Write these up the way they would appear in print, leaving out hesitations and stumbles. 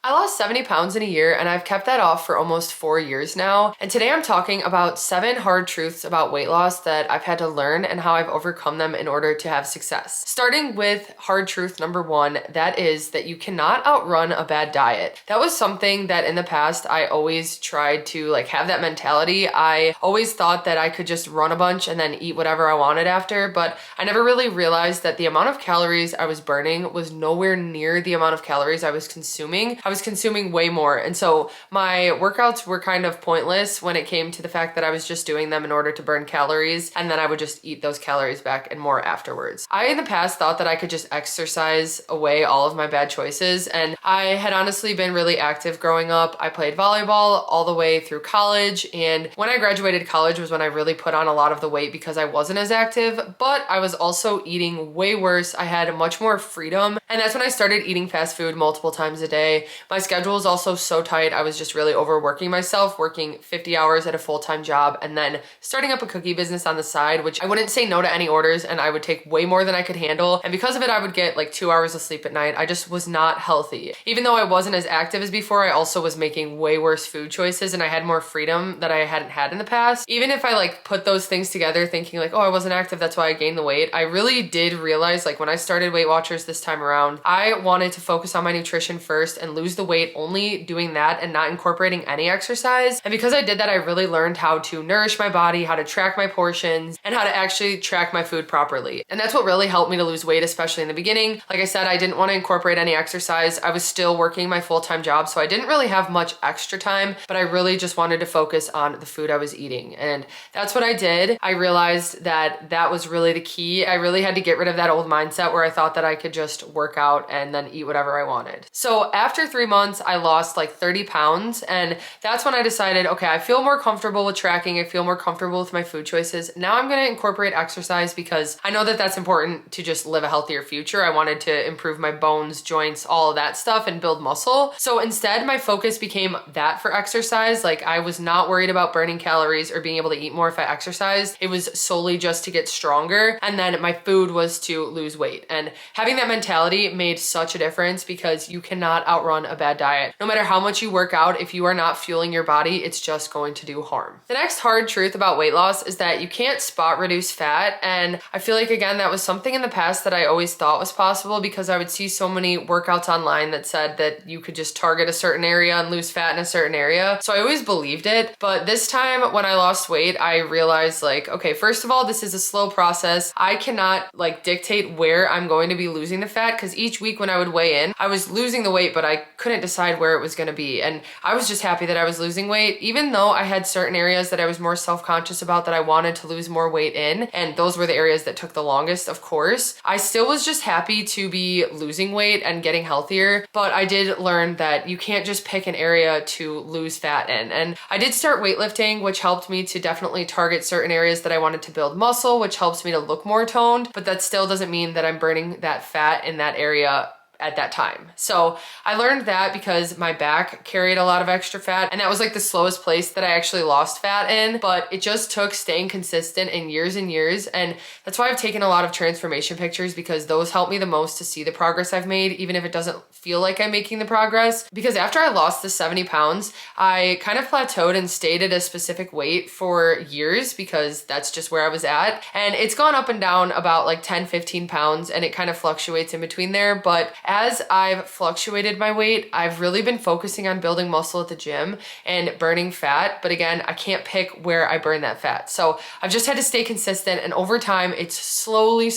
I lost 70 pounds in a year and I've kept that off for almost 4 years now. And today I'm talking about 7 hard truths about weight loss that I've had to learn and how I've overcome them in order to have success. Starting with hard truth number 1, that is that you cannot outrun a bad diet. That was something that in the past I always tried to have that mentality. I always thought that I could just run a bunch and then eat whatever I wanted after, but I never really realized that the amount of calories I was burning was nowhere near the amount of calories I was consuming. I was consuming way more. And so my workouts were kind of pointless when it came to the fact that I was just doing them in order to burn calories, and then I would just eat those calories back and more afterwards. I in the past thought that I could just exercise away all of my bad choices, and I had honestly been really active growing up. I played volleyball all the way through college, and when I graduated college was when I really put on a lot of the weight because I wasn't as active, but I was also eating way worse. I had much more freedom, and that's when I started eating fast food multiple times a day. My schedule was also so tight. I was just really overworking myself, working 50 hours at a full-time job and then starting up a cookie business on the side, which I wouldn't say no to any orders, and I would take way more than I could handle. And because of it, I would get 2 hours of sleep at night. I just was not healthy. Even though I wasn't as active as before, I also was making way worse food choices and I had more freedom that I hadn't had in the past. Even if I put those things together thinking oh, I wasn't active, that's why I gained the weight, I really did realize when I started Weight Watchers this time around, I wanted to focus on my nutrition first and lose the weight only doing that and not incorporating any exercise. And because I did that, I really learned how to nourish my body, how to track my portions, and how to actually track my food properly. And that's what really helped me to lose weight, especially in the beginning. Like I said, I didn't want to incorporate any exercise. I was still working my full-time job, so I didn't really have much extra time, but I really just wanted to focus on the food I was eating. And that's what I did. I realized that that was really the key. I really had to get rid of that old mindset where I thought that I could just work out and then eat whatever I wanted. So after 3 months, I lost 30 pounds. And that's when I decided, okay, I feel more comfortable with tracking. I feel more comfortable with my food choices. Now I'm going to incorporate exercise because I know that that's important to just live a healthier future. I wanted to improve my bones, joints, all of that stuff and build muscle. So instead, my focus became that for exercise. I was not worried about burning calories or being able to eat more if I exercised. It was solely just to get stronger. And then my food was to lose weight. And having that mentality made such a difference because you cannot outrun a bad diet. No matter how much you work out, if you are not fueling your body, it's just going to do harm. The next hard truth about weight loss is that you can't spot reduce fat. And I feel again, that was something in the past that I always thought was possible because I would see so many workouts online that said that you could just target a certain area and lose fat in a certain area. So I always believed it. But this time when I lost weight, I realized okay, first of all, this is a slow process. I cannot dictate where I'm going to be losing the fat because each week when I would weigh in, I was losing the weight, but I couldn't decide where it was going to be. And I was just happy that I was losing weight, even though I had certain areas that I was more self-conscious about that I wanted to lose more weight in. And those were the areas that took the longest, of course. I still was just happy to be losing weight and getting healthier, but I did learn that you can't just pick an area to lose fat in. And I did start weightlifting, which helped me to definitely target certain areas that I wanted to build muscle, which helps me to look more toned, but that still doesn't mean that I'm burning that fat in that area at that time. So I learned that because my back carried a lot of extra fat, and that was the slowest place that I actually lost fat in, but it just took staying consistent and years, and that's why I've taken a lot of transformation pictures because those help me the most to see the progress I've made, even if it doesn't feel like I'm making the progress. Because after I lost the 70 pounds, I kind of plateaued and stayed at a specific weight for years because that's just where I was at. And it's gone up and down about 10, 15 pounds, and it kind of fluctuates in between there. But as I've fluctuated my weight, I've really been focusing on building muscle at the gym and burning fat. But again, I can't pick where I burn that fat. So I've just had to stay consistent. And over time, it's slowly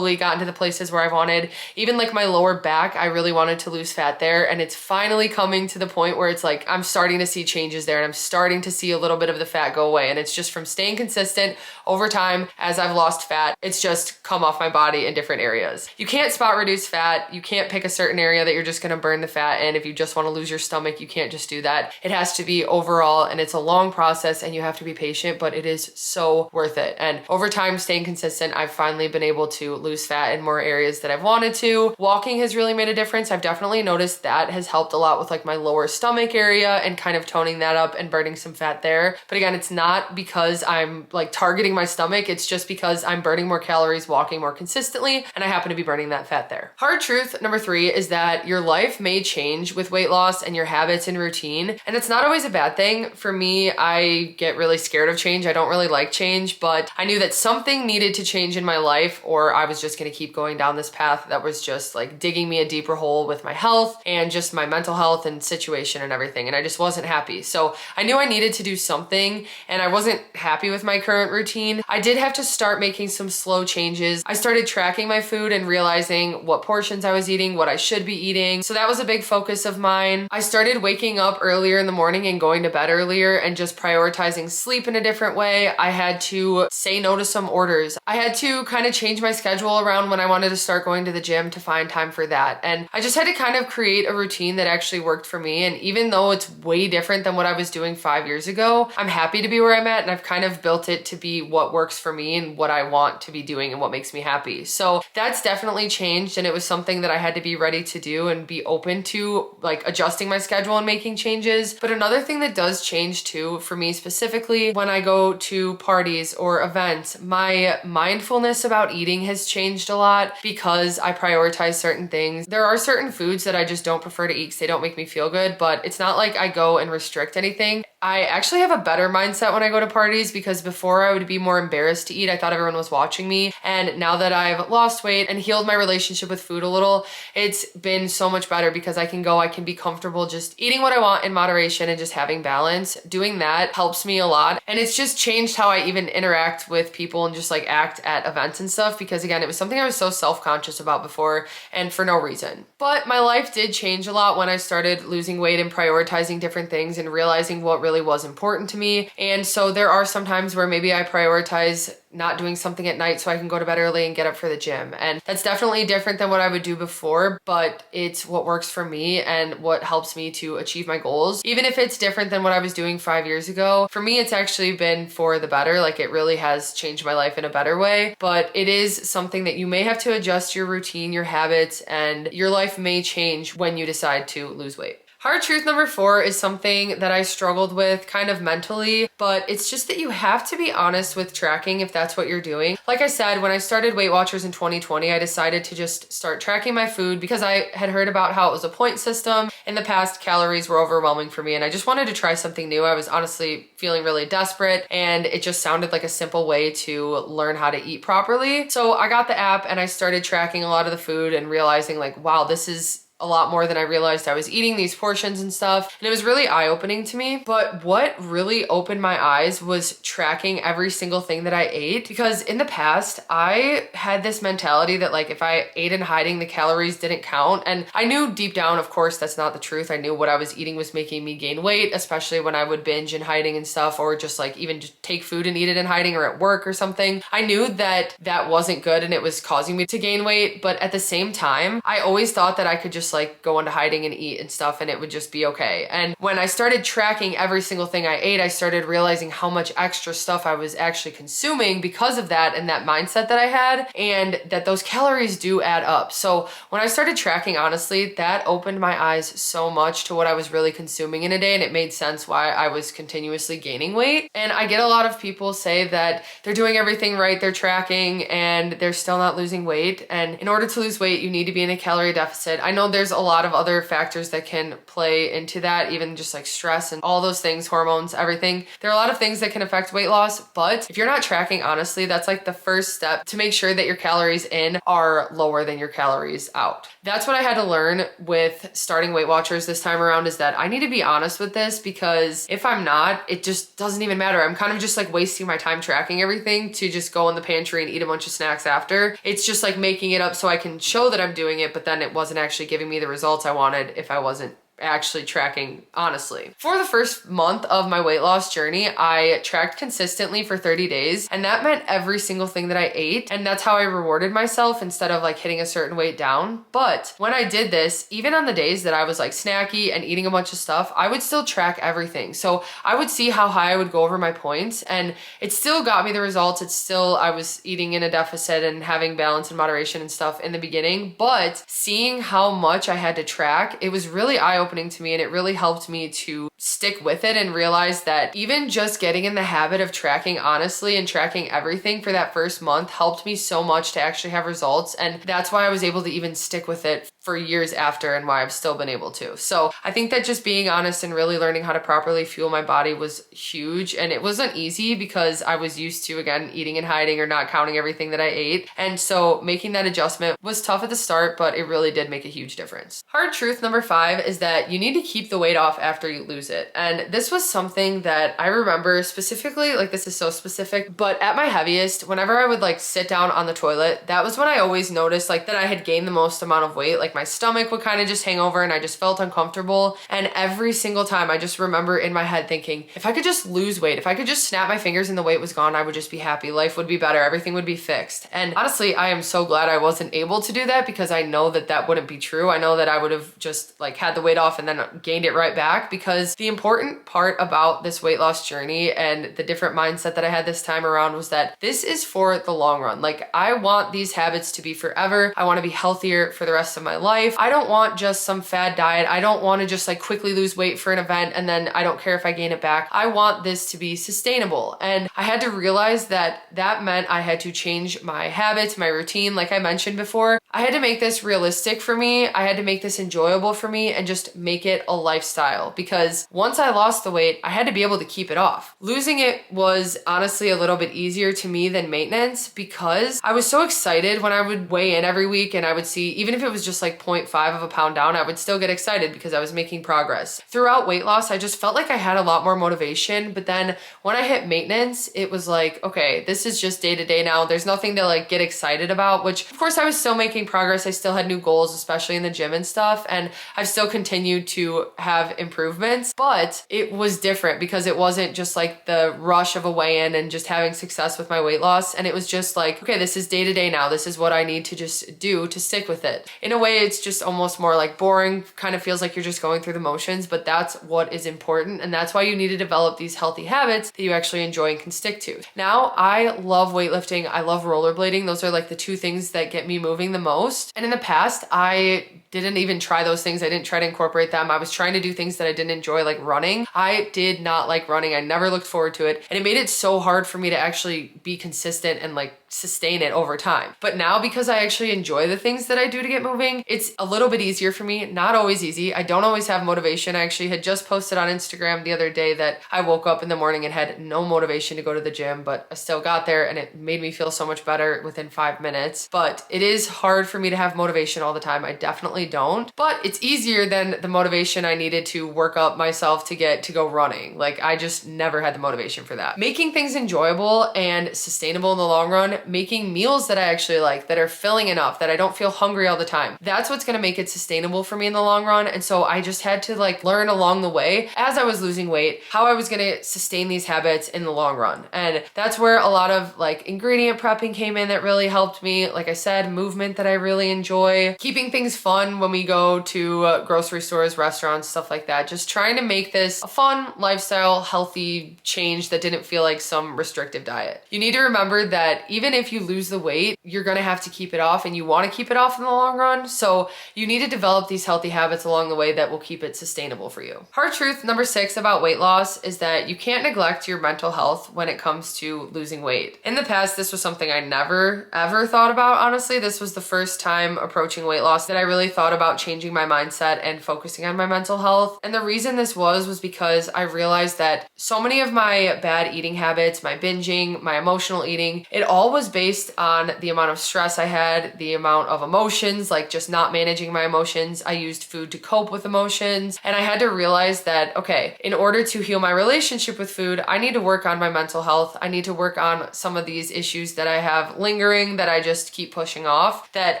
gotten to the places where I wanted. Even my lower back, I really wanted to lose fat there. And it's finally coming to the point where it's I'm starting to see changes there and I'm starting to see a little bit of the fat go away. And it's just from staying consistent over time as I've lost fat, it's just come off my body in different areas. You can't spot reduce fat. You can't pick a certain area that you're just gonna burn the fat in. If you just wanna lose your stomach, you can't just do that. It has to be overall, and it's a long process and you have to be patient, but it is so worth it. And over time, staying consistent, I've finally been able to lose fat in more areas that I've wanted to. Walking has really made a difference. I've definitely noticed that has helped a lot with my lower stomach area and kind of toning that up and burning some fat there. But again, it's not because I'm targeting my stomach. It's just because I'm burning more calories, walking more consistently, and I happen to be burning that fat there. Hard truth number 3 is that your life may change with weight loss and your habits and routine. And it's not always a bad thing. For me, I get really scared of change. I don't really like change, but I knew that something needed to change in my life or I was just gonna keep going down this path that was just like digging me a deeper hole with my health and just my mental health and situation and everything. And I just wasn't happy. So I knew I needed to do something and I wasn't happy with my current routine. I did have to start making some slow changes. I started tracking my food and realizing what portions I was eating, what I should be eating. So that was a big focus of mine. I started waking up earlier in the morning and going to bed earlier and just prioritizing sleep in a different way. I had to say no to some orders. I had to kind of change my schedule around when I wanted to start going to the gym to find time for that. And I just had to kind of create a routine that actually worked for me. And even though it's way different than what I was doing 5 years ago, I'm happy to be where I'm at and I've kind of built it to be what works for me and what I want to be doing and what makes me happy. So that's definitely changed and it was something that I had to be ready to do and be open to like adjusting my schedule and making changes. But another thing that does change too for me specifically when I go to parties or events, my mindfulness about eating has changed a lot because I prioritize certain things. There are certain foods that I just don't prefer to eat because they don't make me feel good, but it's not like I go and restrict anything. I actually have a better mindset when I go to parties because before I would be more embarrassed to eat. I thought everyone was watching me. And now that I've lost weight and healed my relationship with food a little, it's been so much better because I can be comfortable just eating what I want in moderation and just having balance. Doing that helps me a lot. And it's just changed how I even interact with people and just like act at events and stuff because again, it was something I was so self-conscious about before and for no reason. But my life did change a lot when I started losing weight and prioritizing different things and realizing what really was important to me. And so there are some times where maybe I prioritize not doing something at night so I can go to bed early and get up for the gym. And that's definitely different than what I would do before, but it's what works for me and what helps me to achieve my goals. Even if it's different than what I was doing 5 years ago, for me, it's actually been for the better. Like it really has changed my life in a better way, but it is something that you may have to adjust your routine, your habits, and your life may change when you decide to lose weight. Hard truth number 4 is something that I struggled with kind of mentally, but it's just that you have to be honest with tracking if that's what you're doing. Like I said, when I started Weight Watchers in 2020, I decided to just start tracking my food because I had heard about how it was a point system. In the past, calories were overwhelming for me and I just wanted to try something new. I was honestly feeling really desperate and it just sounded like a simple way to learn how to eat properly. So I got the app and I started tracking a lot of the food and realizing like, wow, this is a lot more than I realized I was eating, these portions and stuff. And it was really eye-opening to me. But what really opened my eyes was tracking every single thing that I ate. Because in the past, I had this mentality that like if I ate in hiding, the calories didn't count. And I knew deep down, of course, that's not the truth. I knew what I was eating was making me gain weight, especially when I would binge in hiding and stuff, or just like even just take food and eat it in hiding or at work or something. I knew that that wasn't good and it was causing me to gain weight. But at the same time, I always thought that I could just like go into hiding and eat and stuff and it would just be okay. And when I started tracking every single thing I ate, I started realizing how much extra stuff I was actually consuming because of that and that mindset that I had, and that those calories do add up. So when I started tracking, honestly, that opened my eyes so much to what I was really consuming in a day, and it made sense why I was continuously gaining weight. And I get a lot of people say that they're doing everything right, they're tracking, and they're still not losing weight. And in order to lose weight, you need to be in a calorie deficit. I know there's a lot of other factors that can play into that, even just like stress and all those things, hormones, everything. There are a lot of things that can affect weight loss, but if you're not tracking, honestly, that's like the first step to make sure that your calories in are lower than your calories out. That's what I had to learn with starting Weight Watchers this time around, is that I need to be honest with this, because if I'm not, it just doesn't even matter. I'm kind of just like wasting my time tracking everything to just go in the pantry and eat a bunch of snacks after. It's just like making it up so I can show that I'm doing it, but then it wasn't actually giving me the results I wanted if I wasn't actually tracking honestly. For the first month of my weight loss journey, I tracked consistently for 30 days, and that meant every single thing that I ate, and that's how I rewarded myself instead of like hitting a certain weight down. But when I did this, even on the days that I was like snacky and eating a bunch of stuff, I would still track everything. So I would see how high I would go over my points, and it still got me the results. It's still, I was eating in a deficit and having balance and moderation and stuff in the beginning, but seeing how much I had to track, it was really eye-opening to me, and it really helped me to stick with it and realize that even just getting in the habit of tracking honestly and tracking everything for that first month helped me so much to actually have results. And that's why I was able to even stick with it for years after and why I've still been able to. So I think that just being honest and really learning how to properly fuel my body was huge. And it wasn't easy because I was used to, again, eating and hiding or not counting everything that I ate. And so making that adjustment was tough at the start, but it really did make a huge difference. Hard truth number 5 is that you need to keep the weight off after you lose it. And this was something that I remember specifically, like this is so specific, but at my heaviest, whenever I would like sit down on the toilet, that was when I always noticed like that I had gained the most amount of weight. Like my stomach would kind of just hang over and I just felt uncomfortable. And every single time I just remember in my head thinking, if I could just lose weight, if I could just snap my fingers and the weight was gone, I would just be happy. Life would be better. Everything would be fixed. And honestly, I am so glad I wasn't able to do that because I know that that wouldn't be true. I know that I would have just like had the weight off and then gained it right back, because the important part about this weight loss journey and the different mindset that I had this time around was that this is for the long run. Like I want these habits to be forever. I want to be healthier for the rest of my life. I don't want just some fad diet. I don't want to just like quickly lose weight for an event and then I don't care if I gain it back. I want this to be sustainable. And I had to realize that that meant I had to change my habits, my routine. Like I mentioned before, I had to make this realistic for me. I had to make this enjoyable for me and just make it a lifestyle, because once I lost the weight, I had to be able to keep it off. Losing it was honestly a little bit easier to me than maintenance because I was so excited when I would weigh in every week and I would see, even if it was just like 0.5 of a pound down, I would still get excited because I was making progress. Throughout weight loss, I just felt like I had a lot more motivation. But then when I hit maintenance, it was like, okay, this is just day to day now. There's nothing to like get excited about, which of course I was still making progress. I still had new goals, especially in the gym and stuff. And I've still continued to have improvements, but it was different because it wasn't just like the rush of a weigh-in and just having success with my weight loss. And it was just like, okay, this is day to day now. This is what I need to just do to stick with it. In a way, it's just almost more like boring, kind of feels like you're just going through the motions, but that's what is important. And that's why you need to develop these healthy habits that you actually enjoy and can stick to. Now, I love weightlifting. I love rollerblading. Those are like the two things that get me moving the most. And in the past, I didn't even try those things. I didn't try to incorporate them. I was trying to do things that I didn't enjoy, like running. I did not like running. I never looked forward to it. And it made it so hard for me to actually be consistent and like sustain it over time. But now, because I actually enjoy the things that I do to get moving, it's a little bit easier for me. Not always easy. I don't always have motivation. I actually had just posted on Instagram the other day that I woke up in the morning and had no motivation to go to the gym, but I still got there and it made me feel so much better within 5 minutes. But it is hard for me to have motivation all the time. I definitely don't, but it's easier than the motivation I needed to work up myself to get to go running. Like I just never had the motivation for that. Making things enjoyable and sustainable in the long run, making meals that I actually like, that are filling enough, that I don't feel hungry all the time. That's what's gonna make it sustainable for me in the long run. And so I just had to like learn along the way as I was losing weight, how I was gonna sustain these habits in the long run. And that's where a lot of like ingredient prepping came in that really helped me. Like I said, movement that I really enjoy, keeping things fun when we go to grocery stores, restaurants, stuff like that. Just trying to make this a fun lifestyle, healthy change that didn't feel like some restrictive diet. You need to remember that even if you lose the weight, you're gonna have to keep it off, and you wanna keep it off in the long run. So you need to develop these healthy habits along the way that will keep it sustainable for you. Hard truth number 6 about weight loss is that you can't neglect your mental health when it comes to losing weight. In the past, this was something I never ever thought about, honestly. This was the first time approaching weight loss that I really thought about changing my mindset and focusing on my mental health. And the reason this was because I realized that so many of my bad eating habits, my binging, my emotional eating, it all was based on the amount of stress I had, the amount of emotions, like just not managing my emotions. I used food to cope with emotions. And I had to realize that, okay, in order to heal my relationship with food, I need to work on my mental health. I need to work on some of these issues that I have lingering that I just keep pushing off, that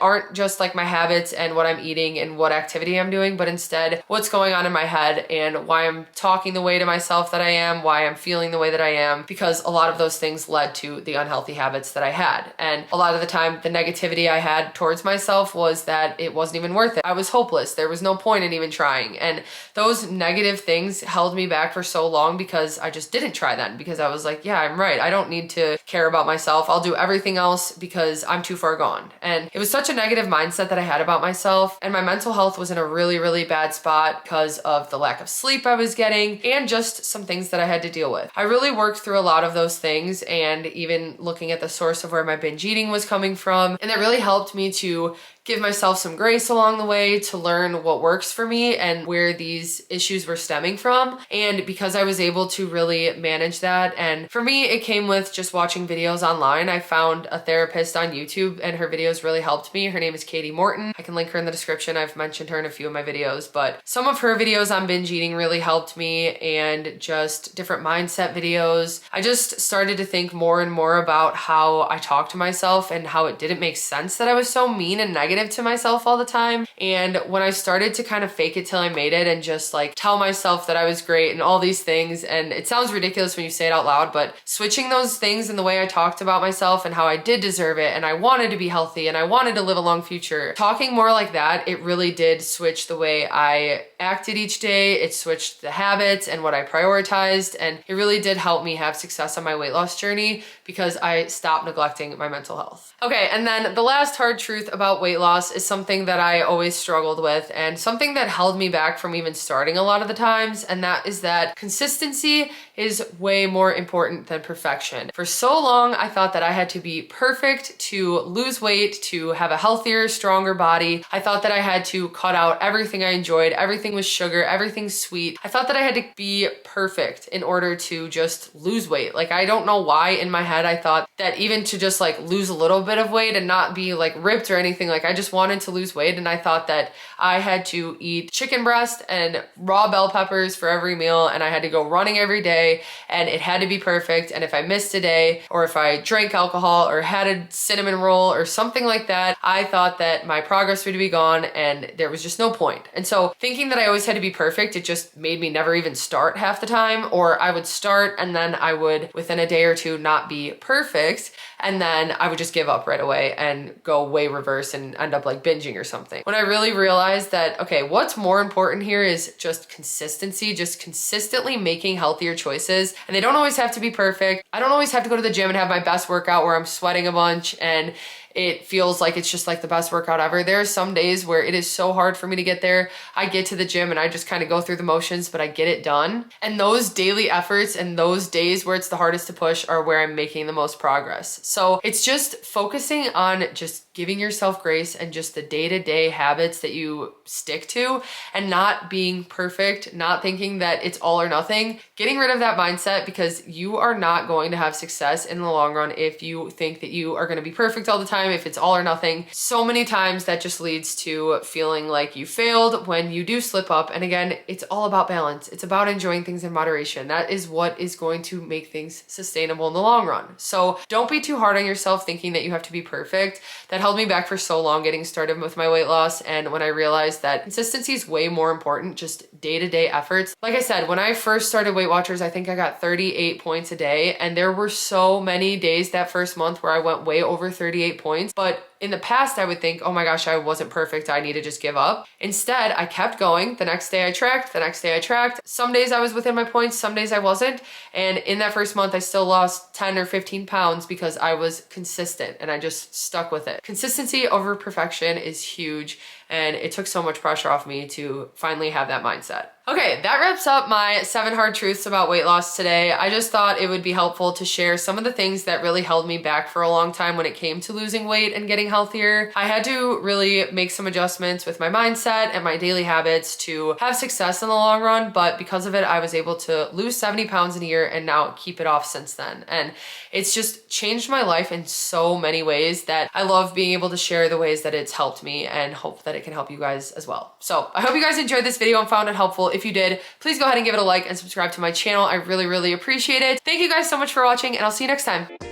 aren't just like my habits and what I'm eating and what activity I'm doing, but instead what's going on in my head and why I'm talking the way to myself that I am, why I'm feeling the way that I am, because a lot of those things led to the unhealthy habits that I had. And a lot of the time, the negativity I had towards myself was that it wasn't even worth it. I was hopeless. There was no point in even trying. And those negative things held me back for so long because I just didn't try then, because I was like, yeah, I'm right. I don't need to care about myself. I'll do everything else because I'm too far gone. And it was such a negative mindset that I had about myself, and my mental health was in a really, really bad spot because of the lack of sleep I was getting and just some things that I had to deal with. I really worked through a lot of those things, and even looking at the source of where my binge eating was coming from. And that really helped me to give myself some grace along the way to learn what works for me and where these issues were stemming from. And because I was able to really manage that, and for me, it came with just watching videos online. I found a therapist on YouTube and her videos really helped me. Her name is Katie Morton. I can link her in the description. I've mentioned her in a few of my videos, but some of her videos on binge eating really helped me, and just different mindset videos. I just started to think more and more about how I talk to myself and how it didn't make sense that I was so mean and negative to myself all the time. And when I started to kind of fake it till I made it and just like tell myself that I was great and all these things, and it sounds ridiculous when you say it out loud, but switching those things in the way I talked about myself and how I did deserve it and I wanted to be healthy and I wanted to live a long future, talking more like that, it really did switch the way I acted each day. It switched the habits and what I prioritized, and it really did help me have success on my weight loss journey because I stopped neglecting my mental health. Okay, and then the last hard truth about weight loss is something that I always struggled with and something that held me back from even starting a lot of the times, and that is that consistency is way more important than perfection. For so long, I thought that I had to be perfect to lose weight, to have a healthier, stronger body. I thought that I had to cut out everything I enjoyed, everything was sugar, everything's sweet. I thought that I had to be perfect in order to just lose weight. Like, I don't know why in my head I thought that even to just like lose a little bit of weight and not be like ripped or anything, like I just wanted to lose weight, and I thought that I had to eat chicken breast and raw bell peppers for every meal, and I had to go running every day, and it had to be perfect. And if I missed a day, or if I drank alcohol or had a cinnamon roll or something like that, I thought that my progress would be gone and there was just no point. And so thinking that I always had to be perfect, it just made me never even start half the time, or I would start and then I would within a day or two not be perfect, and then I would just give up right away and go way reverse and end up like binging or something. When I really realized that, okay, what's more important here is just consistency, just consistently making healthier choices. And they don't always have to be perfect. I don't always have to go to the gym and have my best workout where I'm sweating a bunch and it feels like it's just like the best workout ever. There are some days where it is so hard for me to get there. I get to the gym and I just kind of go through the motions, but I get it done. And those daily efforts and those days where it's the hardest to push are where I'm making the most progress. So it's just focusing on just giving yourself grace and just the day-to-day habits that you stick to, and not being perfect, not thinking that it's all or nothing, getting rid of that mindset, because you are not going to have success in the long run if you think that you are going to be perfect all the time, if it's all or nothing. So many times that just leads to feeling like you failed when you do slip up. And again, it's all about balance. It's about enjoying things in moderation. That is what is going to make things sustainable in the long run. So don't be too hard on yourself thinking that you have to be perfect. That held me back for so long getting started with my weight loss. And when I realized that consistency is way more important, just day-to-day efforts. Like I said, when I first started Weight Watchers, I think I got 38 points a day. And there were so many days that first month where I went way over 38 points. But in the past, I would think, oh my gosh, I wasn't perfect, I need to just give up. Instead, I kept going. The next day I tracked, the next day I tracked. Some days I was within my points, some days I wasn't. And in that first month, I still lost 10 or 15 pounds because I was consistent and I just stuck with it. Consistency over perfection is huge, and it took so much pressure off me to finally have that mindset. Okay, that wraps up my 7 hard truths about weight loss today. I just thought it would be helpful to share some of the things that really held me back for a long time when it came to losing weight and getting healthier. I had to really make some adjustments with my mindset and my daily habits to have success in the long run, but because of it, I was able to lose 70 pounds in a year and now keep it off since then. And it's just changed my life in so many ways that I love being able to share the ways that it's helped me, and hope that it can help you guys as well. So I hope you guys enjoyed this video and found it helpful. If you did, please go ahead and give it a like and subscribe to my channel. I really, really appreciate it. Thank you guys so much for watching, and I'll see you next time.